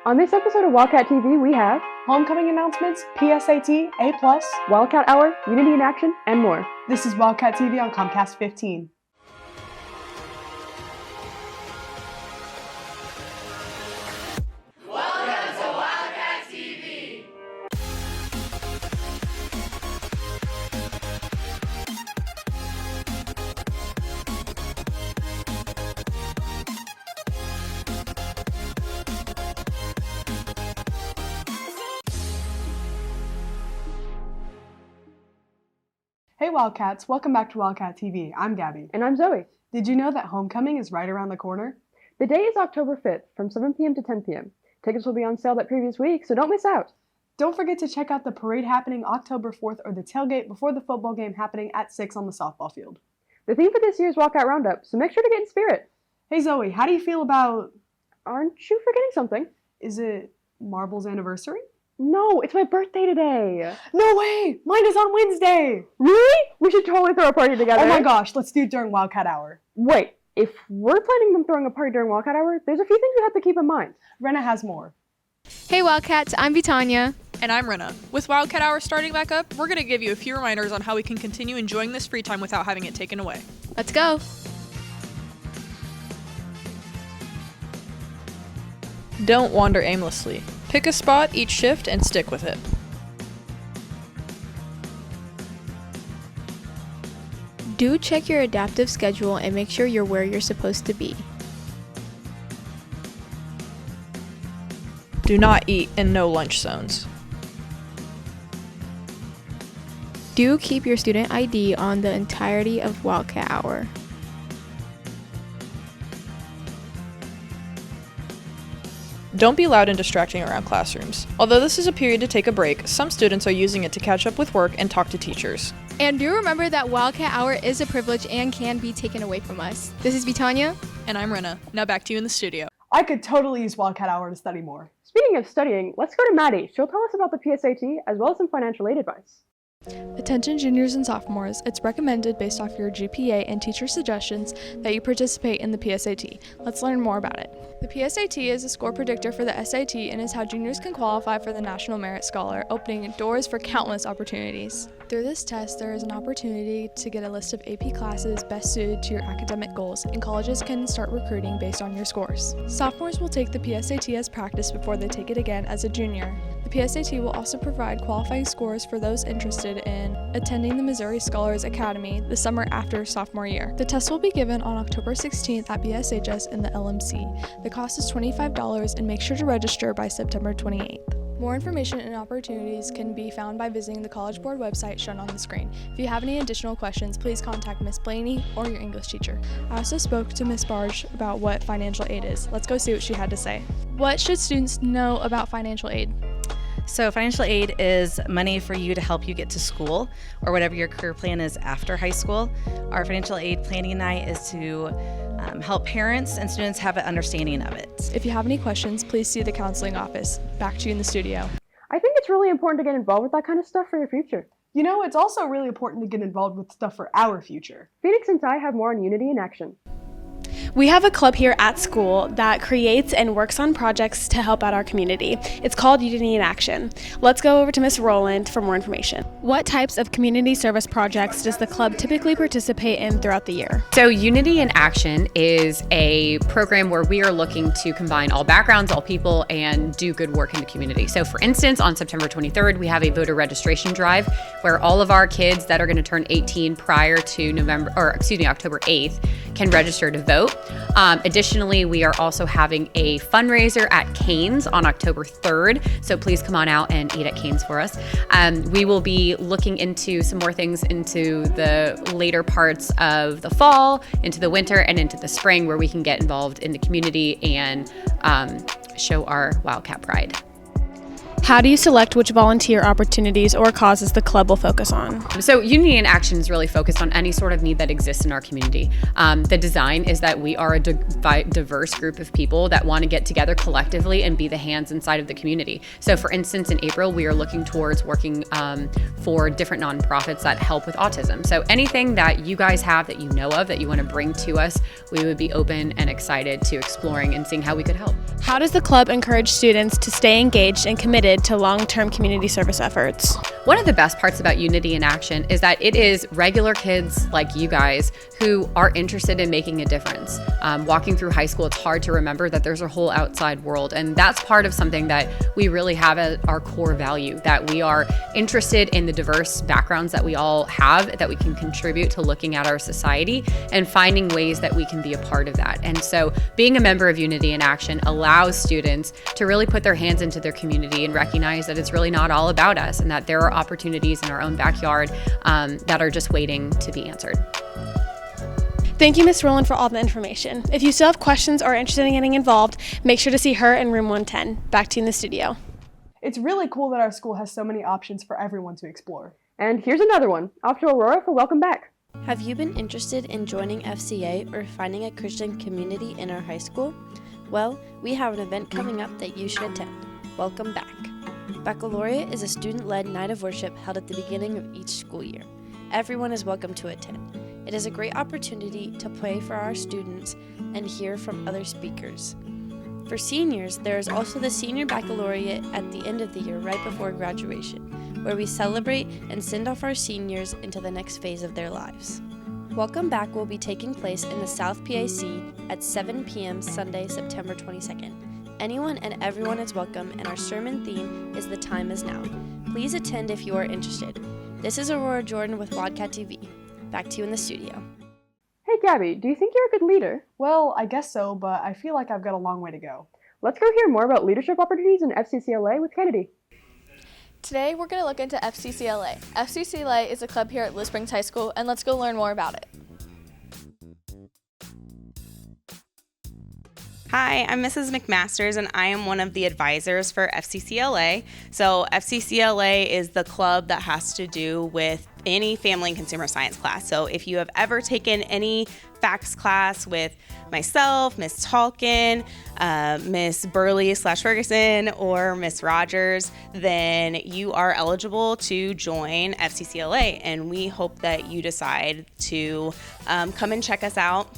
On this episode of Wildcat TV, we have homecoming announcements, PSAT, A+, Wildcat Hour, Unity in Action, and more. This is Wildcat TV on Comcast 15. Welcome to Wildcat TV! Hey Wildcats, welcome back to Wildcat TV. I'm Gabby. And I'm Zoe. Did you know that homecoming is right around the corner? The day is October 5th from 7 p.m. to 10 p.m. Tickets will be on sale that previous week, so don't miss out. Don't forget to check out the parade happening October 4th or the tailgate before the football game happening at 6 on the softball field. The theme for this year's Wildcat Roundup, so make sure to get in spirit. Hey Zoe, how do you feel about... Aren't you forgetting something? Is it Marble's anniversary? No, it's my birthday today. No way! Mine is on Wednesday! Really? We should totally throw a party together. Oh my gosh, let's do it during Wildcat Hour. Wait, if we're planning on throwing a party during Wildcat Hour, there's a few things we have to keep in mind. Renna has more. Hey Wildcats, I'm Vitania. And I'm Renna. With Wildcat Hour starting back up, we're going to give you a few reminders on how we can continue enjoying this free time without having it taken away. Let's go. Don't wander aimlessly. Pick a spot each shift and stick with it. Do check your adaptive schedule and make sure you're where you're supposed to be. Do not eat in no lunch zones. Do keep your student ID on the entirety of Wildcat Hour. Don't be loud and distracting around classrooms. Although this is a period to take a break, some students are using it to catch up with work and talk to teachers. And do remember that Wildcat Hour is a privilege and can be taken away from us. This is Vitania. And I'm Renna. Now back to you in the studio. I could totally use Wildcat Hour to study more. Speaking of studying, let's go to Maddie. She'll tell us about the PSAT as well as some financial aid advice. Attention juniors and sophomores, it's recommended based off your GPA and teacher suggestions that you participate in the PSAT. Let's learn more about it. The PSAT is a score predictor for the SAT and is how juniors can qualify for the National Merit Scholar, opening doors for countless opportunities. Through this test, there is an opportunity to get a list of AP classes best suited to your academic goals, and colleges can start recruiting based on your scores. Sophomores will take the PSAT as practice before they take it again as a junior. The PSAT will also provide qualifying scores for those interested in attending the Missouri Scholars Academy the summer after sophomore year. The test will be given on October 16th at BSHS in the LMC. The cost is $25 and make sure to register by September 28th. More information and opportunities can be found by visiting the College Board website shown on the screen. If you have any additional questions, please contact Ms. Blaney or your English teacher. I also spoke to Ms. Barge about what financial aid is. Let's go see what she had to say. What should students know about financial aid? So financial aid is money for you to help you get to school or whatever your career plan is after high school. Our financial aid planning night is to help parents and students have an understanding of it. If you have any questions, please see the counseling office. Back to you in the studio. I think it's really important to get involved with that kind of stuff for your future. You know, it's also really important to get involved with stuff for our future. Phoenix and Ty have more on Unity in Action. We have a club here at school that creates and works on projects to help out our community. It's called Unity in Action. Let's go over to Ms. Rowland for more information. What types of community service projects does the club typically participate in throughout the year? So Unity in Action is a program where we are looking to combine all backgrounds, all people, and do good work in the community. So for instance, on September 23rd, we have a voter registration drive where all of our kids that are going to turn 18 prior to October 8th can register to vote. Additionally, we are also having a fundraiser at Cane's on October 3rd, so please come on out and eat at Cane's for us. We will be looking into some more things into the later parts of the fall, into the winter, and into the spring where we can get involved in the community and show our Wildcat pride. How do you select which volunteer opportunities or causes the club will focus on? So Unity in Action is really focused on any sort of need that exists in our community. The design is that we are a diverse group of people that want to get together collectively and be the hands inside of the community. So for instance, in April, we are looking towards working for different nonprofits that help with autism. So anything that you guys have that you know of that you want to bring to us, we would be open and excited to exploring and seeing how we could help. How does the club encourage students to stay engaged and committed to long-term community service efforts? One of the best parts about Unity in Action is that it is regular kids like you guys who are interested in making a difference. Walking through high school, it's hard to remember that there's a whole outside world, and that's part of something that we really have as our core value, that we are interested in the diverse backgrounds that we all have, that we can contribute to looking at our society and finding ways that we can be a part of that. And so being a member of Unity in Action allows students to really put their hands into their community and recognize that it's really not all about us, and that there are opportunities in our own backyard that are just waiting to be answered. Thank you, Ms. Rowland, for all the information. If you still have questions or are interested in getting involved, make sure to see her in room 110. Back to you in the studio. It's really cool that our school has so many options for everyone to explore. And here's another one. Off to Aurora for Welcome Back. Have you been interested in joining FCA or finding a Christian community in our high school? Well, we have an event coming up that you should attend. Welcome Back. Baccalaureate is a student-led night of worship held at the beginning of each school year. Everyone is welcome to attend. It is a great opportunity to pray for our students and hear from other speakers. For seniors, there is also the Senior Baccalaureate at the end of the year right before graduation, where we celebrate and send off our seniors into the next phase of their lives. Welcome Back will be taking place in the South PAC at 7 p.m. Sunday, September 22nd. Anyone and everyone is welcome, and our sermon theme is The Time Is Now. Please attend if you are interested. This is Aurora Jordan with Wildcat TV. Back to you in the studio. Hey Gabby, do you think you're a good leader? Well, I guess so, but I feel like I've got a long way to go. Let's go hear more about leadership opportunities in FCCLA with Kennedy. Today, we're going to look into FCCLA. FCCLA is a club here at Liz Springs High School, and let's go learn more about it. Hi, I'm Mrs. McMasters, and I am one of the advisors for FCCLA. So FCCLA is the club that has to do with any family and consumer science class. So if you have ever taken any facts class with myself, Miss Talkin, Miss Burley/Ferguson, or Miss Rogers, then you are eligible to join FCCLA, and we hope that you decide to come and check us out.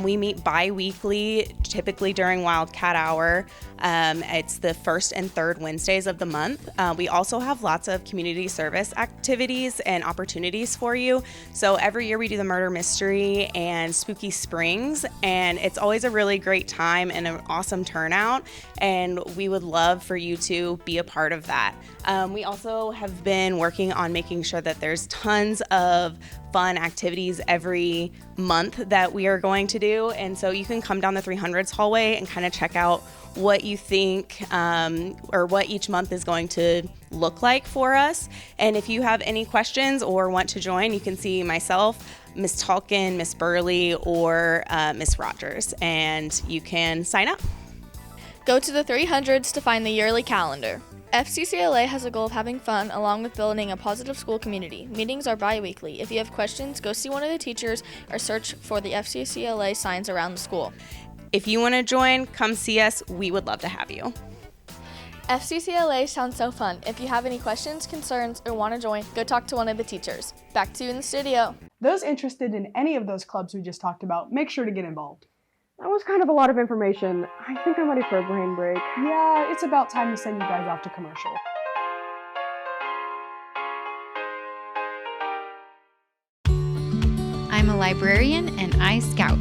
We meet bi-weekly, typically during Wildcat Hour. It's the first and third Wednesdays of the month. We also have lots of community service activities and opportunities for you. So every year we do the Murder Mystery and Spooky Springs, and it's always a really great time and an awesome turnout, and we would love for you to be a part of that. We also have been working on making sure that there's tons of fun activities every month that we are going to do, and so you can come down the 300s hallway and kind of check out what you think or what each month is going to look like for us. And if you have any questions or want to join, you can see myself, Miss Talkin, Miss Burley, or Miss Rogers, and you can sign up. Go to the 300s to find the yearly calendar. FCCLA has a goal of having fun along with building a positive school community. Meetings are bi-weekly. If you have questions, go see one of the teachers or search for the FCCLA signs around the school. If you want to join, come see us. We would love to have you. FCCLA sounds so fun. If you have any questions, concerns, or want to join, go talk to one of the teachers. Back to you in the studio. Those interested in any of those clubs we just talked about, make sure to get involved. That was kind of a lot of information. I think I'm ready for a brain break. Yeah, it's about time to send you guys off to commercial. I'm a librarian and I scout.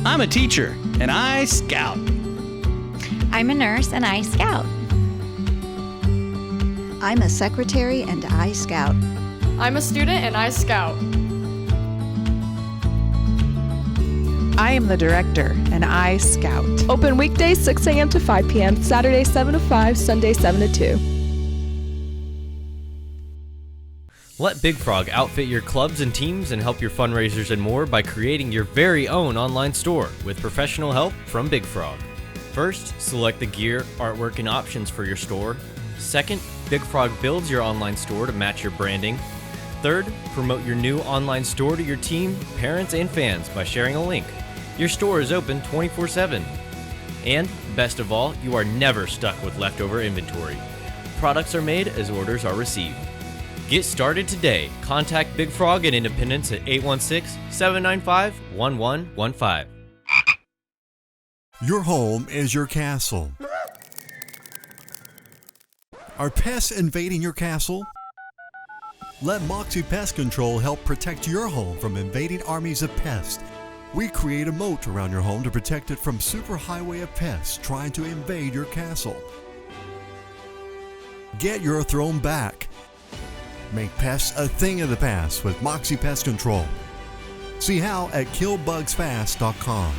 I'm a teacher and I scout. I'm a nurse and I scout. I'm a secretary and I scout. I'm a student and I scout. I am the director, and I scout. Open weekdays 6 a.m. to 5 p.m., Saturday 7 to 5, Sunday 7 to 2. Let Big Frog outfit your clubs and teams and help your fundraisers and more by creating your very own online store with professional help from Big Frog. First, select the gear, artwork, and options for your store. Second, Big Frog builds your online store to match your branding. Third, promote your new online store to your team, parents, and fans by sharing a link. Your store is open 24/7. And, best of all, you are never stuck with leftover inventory. Products are made as orders are received. Get started today. Contact Big Frog at Independence at 816-795-1115. Your home is your castle. Are pests invading your castle? Let Moxie Pest Control help protect your home from invading armies of pests. We create a moat around your home to protect it from superhighway of pests trying to invade your castle. Get your throne back. Make pests a thing of the past with Moxie Pest Control. See how at killbugsfast.com.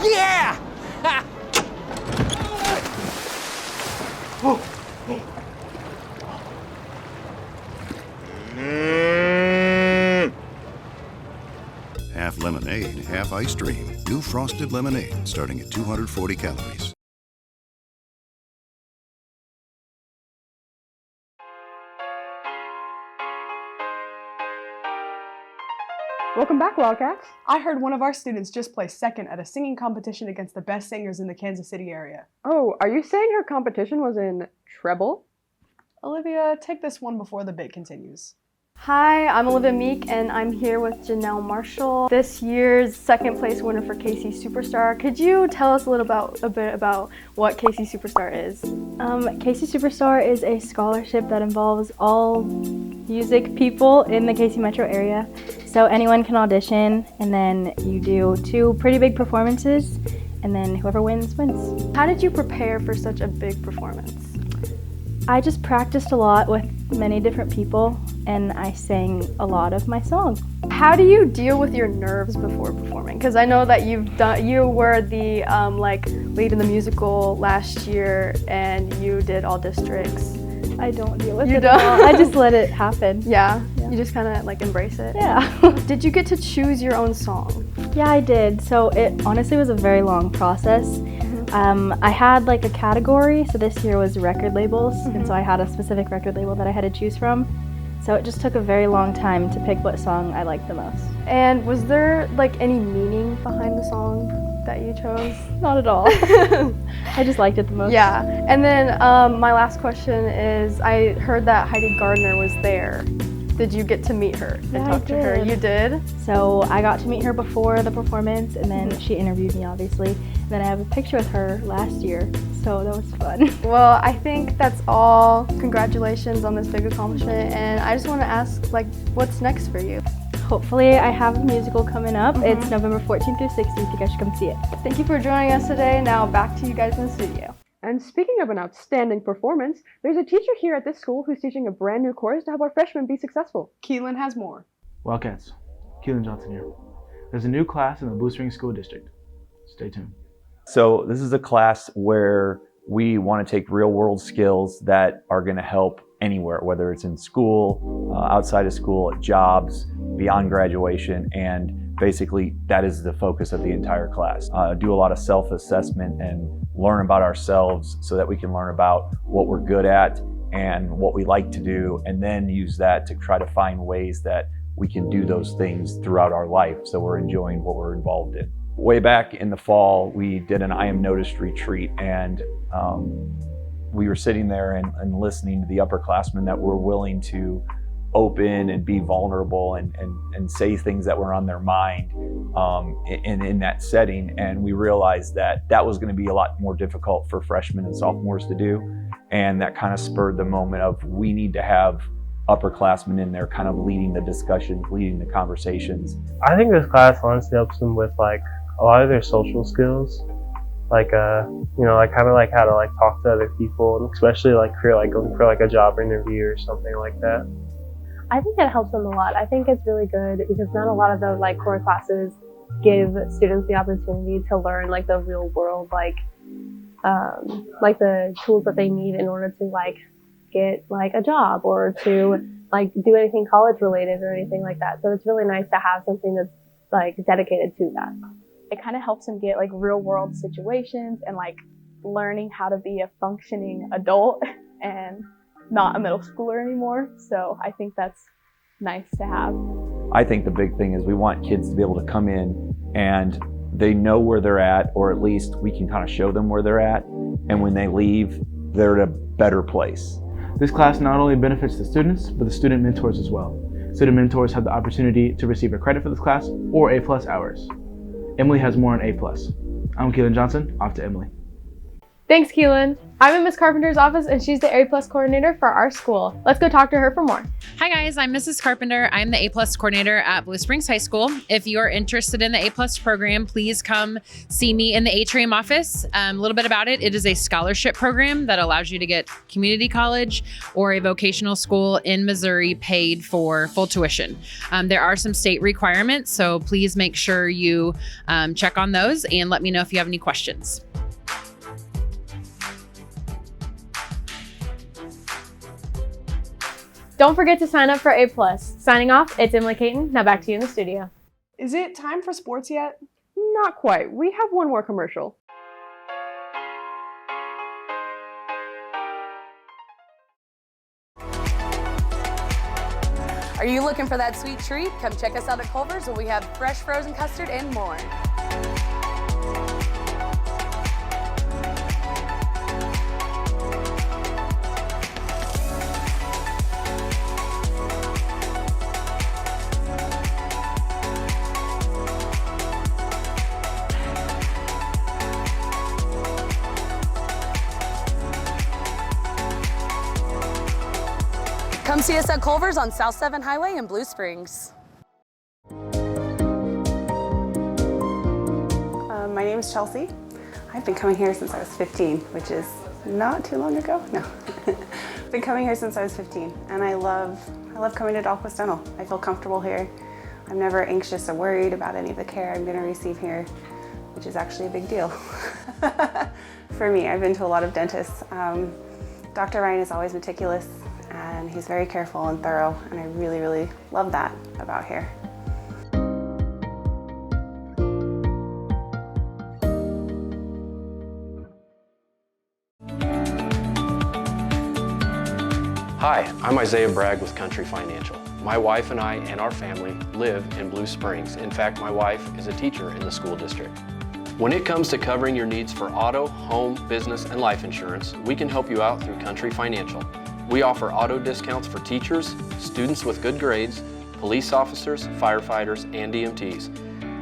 Yeah! Half lemonade, half ice cream. New frosted lemonade starting at 240 calories. Welcome back, Wildcats. I heard one of our students just placed second at a singing competition against the best singers in the Kansas City area. Oh, are you saying her competition was in treble? Olivia, take this one before the bit continues. Hi, I'm Olivia Meek and I'm here with Janelle Marshall, this year's second place winner for KC Superstar. Could you tell us a bit about what KC Superstar is? KC Superstar is a scholarship that involves all music people in the KC metro area. So anyone can audition and then you do 2 pretty big performances and then whoever wins, wins. How did you prepare for such a big performance? I just practiced a lot with many different people and I sang a lot of my songs. How do you deal with your nerves before performing? Because I know that you were the lead in the musical last year and you did all districts. I don't deal with it at all. I just let it happen. Yeah. You just kind of embrace it. Yeah. Did you get to choose your own song? Yeah, I did. So it honestly was a very long process. I had a category, so this year was record labels, and so I had a specific record label that I had to choose from. So it just took a very long time to pick what song I liked the most. And was there any meaning behind the song that you chose? Not at all. I just liked it the most. Yeah. And then my last question is, I heard that Heidi Gardner was there. Did you get to meet her and talk to her? You did? So I got to meet her before the performance and then she interviewed me obviously. And then I have a picture with her last year, so that was fun. Well, I think that's all. Congratulations on this big accomplishment, and I just want to ask, what's next for you? Hopefully I have a musical coming up. It's November 14th through 16th. You guys should come see it. Thank you for joining us today. Now back to you guys in the studio. And speaking of an outstanding performance, there's a teacher here at this school who's teaching a brand new course to help our freshmen be successful. Keelan has more. Wildcats, Keelan Johnson here. There's a new class in the Blue Spring School District. Stay tuned. So this is a class where we want to take real world skills that are going to help anywhere, whether it's in school, outside of school, at jobs, beyond graduation, and basically that is the focus of the entire class. Do a lot of self-assessment and learn about ourselves so that we can learn about what we're good at and what we like to do, and then use that to try to find ways that we can do those things throughout our life so we're enjoying what we're involved in. Way back in the fall, we did an I Am Noticed retreat, and we were sitting there and listening to the upperclassmen that were willing to open and be vulnerable and say things that were on their mind in that setting. And we realized that that was going to be a lot more difficult for freshmen and sophomores to do. And that kind of spurred the moment of, we need to have upperclassmen in there kind of leading the discussions, leading the conversations. I think this class honestly helps them with a lot of their social skills, kind of how to talk to other people, and especially going for a job interview or something like that. I think it helps them a lot. I think it's really good because not a lot of the core classes give students the opportunity to learn the real world like the tools that they need in order to like get like a job or to like do anything college related or anything like that. So it's really nice to have something that's like dedicated to that. It kind of helps them get like real world situations and like learning how to be a functioning adult and not a middle schooler anymore. So I think that's nice to have. I think the big thing is we want kids to be able to come in and they know where they're at, or at least we can kind of show them where they're at. And when they leave, they're at a better place. This class not only benefits the students, but the student mentors as well. Student mentors have the opportunity to receive a credit for this class or A+ hours. Emily has more on A+. I'm Keelan Johnson, off to Emily. Thanks, Keelan. I'm in Miss Carpenter's office and she's the A+ coordinator for our school. Let's go talk to her for more. Hi guys, I'm Mrs. Carpenter. I'm the A+ coordinator at Blue Springs High School. If you're interested in the A+ program, please come see me in the Atrium office. A little bit about it. It is a scholarship program that allows you to get community college or a vocational school in Missouri paid for full tuition. There are some state requirements, so please make sure you check on those and let me know if you have any questions. Don't forget to sign up for A+. Signing off, it's Emily Caton. Now back to you in the studio. Is it time for sports yet? Not quite. We have one more commercial. Are you looking for that sweet treat? Come check us out at Culver's where we have fresh frozen custard and more. Come see us at Culver's on South 7 Highway in Blue Springs. My name is Chelsea. I've been coming here since I was 15, which is not too long ago. No, I've been coming here since I was 15, and I love coming to Dahlquist Dental. I feel comfortable here. I'm never anxious or worried about any of the care I'm going to receive here, which is actually a big deal for me. I've been to a lot of dentists. Dr. Ryan is always meticulous, and he's very careful and thorough, and I really, really love that about here. Hi, I'm Isaiah Bragg with Country Financial. My wife and I and our family live in Blue Springs. In fact, my wife is a teacher in the school district. When it comes to covering your needs for auto, home, business, and life insurance, we can help you out through Country Financial. We offer auto discounts for teachers, students with good grades, police officers, firefighters, and EMTs.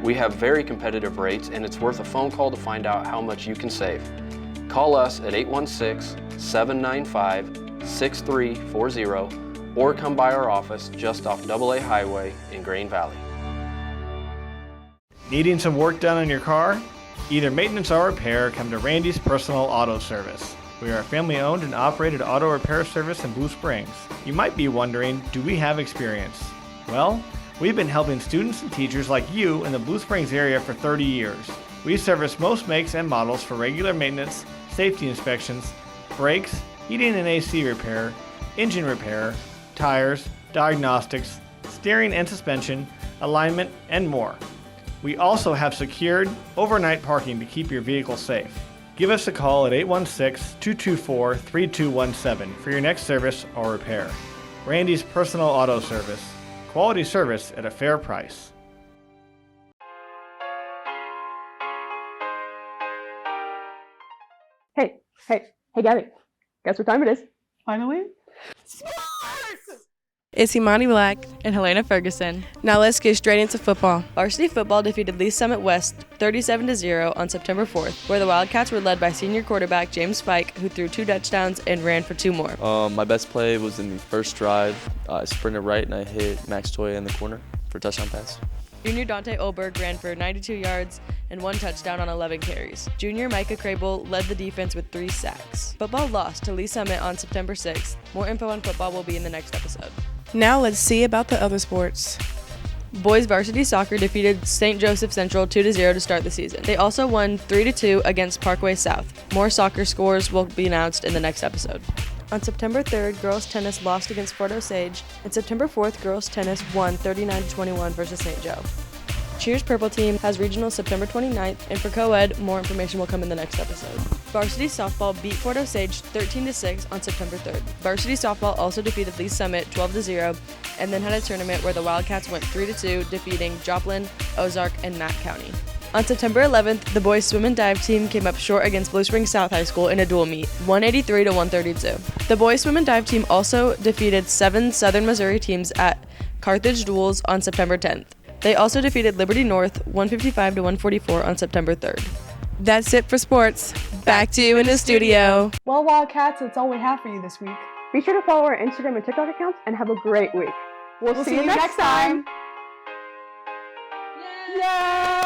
We have very competitive rates, and it's worth a phone call to find out how much you can save. Call us at 816-795-6340 or come by our office just off AA Highway in Grain Valley. Needing some work done on your car? Either maintenance or repair, come to Randy's Personal Auto Service. We are a family-owned and operated auto repair service in Blue Springs. You might be wondering, do we have experience? Well, we've been helping students and teachers like you in the Blue Springs area for 30 years. We service most makes and models for regular maintenance, safety inspections, brakes, heating and AC repair, engine repair, tires, diagnostics, steering and suspension, alignment, and more. We also have secured overnight parking to keep your vehicle safe. Give us a call at 816-224-3217 for your next service or repair. Randy's Personal Auto Service. Quality service at a fair price. Hey, Gabby. Guess what time it is? Finally? It's Imani Black and Helena Ferguson. Now let's get straight into football. Varsity football defeated Lee Summit West 37-0 on September 4th, where the Wildcats were led by senior quarterback James Fike, who threw 2 touchdowns and ran for 2 more. My best play was in the first drive. I sprinted right and I hit Max Toya in the corner for a touchdown pass. Junior Dante Oberg ran for 92 yards and 1 touchdown on 11 carries. Junior Micah Crable led the defense with 3 sacks. Football lost to Lee Summit on September 6th. More info on football will be in the next episode. Now let's see about the other sports. Boys varsity soccer defeated St. Joseph Central 2-0 to start the season. They also won 3-2 against Parkway South. More soccer scores will be announced in the next episode. On September 3rd, girls tennis lost against Fort Osage, and September 4th, girls tennis won 39-21 versus St. Joe. Cheers Purple Team has regionals September 29th, and for co-ed, more information will come in the next episode. Varsity softball beat Fort Osage 13-6 on September 3rd. Varsity softball also defeated Lee Summit 12-0, and then had a tournament where the Wildcats went 3-2, defeating Joplin, Ozark, and Mack County. On September 11th, the boys swim and dive team came up short against Blue Springs South High School in a dual meet, 183-132. The boys swim and dive team also defeated 7 Southern Missouri teams at Carthage Duels on September 10th. They also defeated Liberty North 155-144 on September 3rd. That's it for sports. Back to you in the studio. Well, Wildcats, that's all we have for you this week. Be sure to follow our Instagram and TikTok accounts and have a great week. We'll see you next time. Yay!